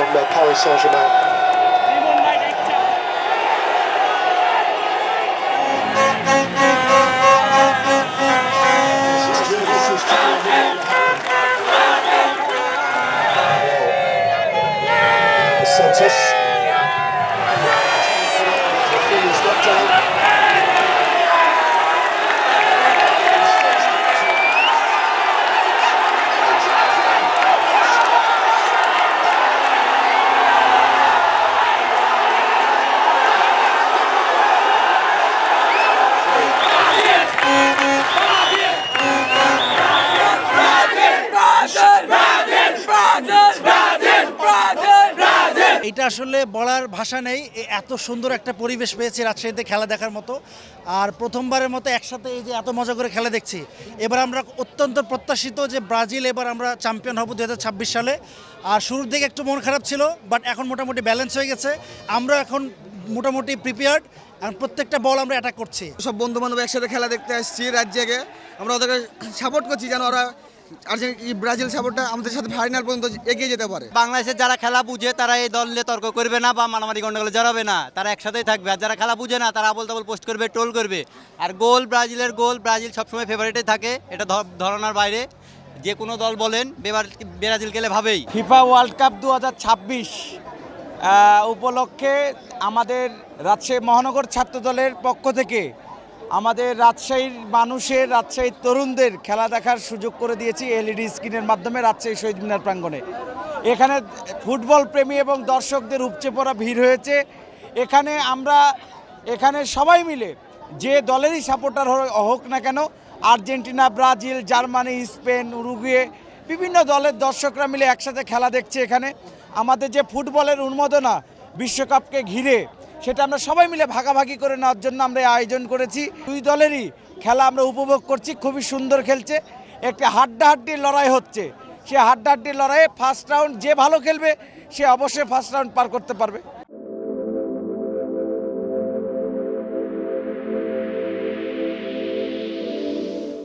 from Paris Saint-Germain. Santos. এটা আসলে বলার ভাষা নেই, এত সুন্দর একটা পরিবেশ পেয়েছি রাজশাহীতে খেলা দেখার মতো। আর প্রথমবারের মতো একসাথে এই যে এত মজা করে খেলা দেখছি। এবার আমরা অত্যন্ত প্রত্যাশিত যে ব্রাজিল এবার আমরা চ্যাম্পিয়ন হব 2026 সালে। আর শুরুর দিকে একটু মন খারাপ ছিল, বাট এখন মোটামুটি ব্যালেন্স হয়ে গেছে। আমরা এখন মোটামুটি প্রিপেয়ার্ড, আর প্রত্যেকটা বল আমরা অ্যাটাক করছি। সব বন্ধু বান্ধব একসাথে খেলা দেখতে আসছি রাত জেগে। আমরা ওদেরকে সাপোর্ট করছি যেন ওরা ব্রাজিল সাপোর্টটা আমাদের সাথে ফাইনাল পর্যন্ত এগিয়ে যেতে পারে। বাংলাদেশের যারা খেলা বুঝে তারা এই দল নিয়ে তর্ক করবে না বা মারামারি গন্ডগোলে জড়াবে না, তারা একসাথেই থাকবে। আর যারা খেলা বুঝে না তারা আবল তাবল পোস্ট করবে, ট্রোল করবে। আর ব্রাজিলের গোল, ব্রাজিল সবসময় ফেভারিটে থাকে, এটা ধারণার বাইরে। যে কোনো দল বলেন, ব্রাজিল গেলে ভাবেই। ফিফা ওয়ার্ল্ড কাপ 2026 উপলক্ষে আমাদের রাজশাহী মহানগর ছাত্র দলের পক্ষ থেকে আমাদের রাজশাহীর মানুষের, রাজশাহীর তরুণদের খেলা দেখার সুযোগ করে দিয়েছি এলইডি স্ক্রিনের মাধ্যমে রাজশাহী শহীদ মিনার প্রাঙ্গণে। এখানে ফুটবল প্রেমী এবং দর্শকদের উপচে পড়া ভিড় হয়েছে। এখানে সবাই মিলে যে দলেরই সাপোর্টার হোক না কেন, Argentina, Brazil, Germany, Spain, Uruguay, বিভিন্ন দলের দর্শকরা মিলে একসাথে খেলা দেখছে। এখানে আমাদের যে ফুটবলের উন্মাদনা বিশ্বকাপকে ঘিরে, সেটা আমরা সবাই মিলে ভাগাভাগি করে নেওয়ার জন্য আমরা আয়োজন করেছি। দুই দলেরই খেলা আমরা উপভোগ করছি, খুবই সুন্দর খেলছে। একটা হাড্ডাহাড্ডির লড়াই হচ্ছে, সে হাড্ডাহাড্ডির লড়াইয়ে ফার্স্ট রাউন্ড যে ভালো খেলবে সে অবশ্যই ফার্স্ট রাউন্ড পার করতে পারবে।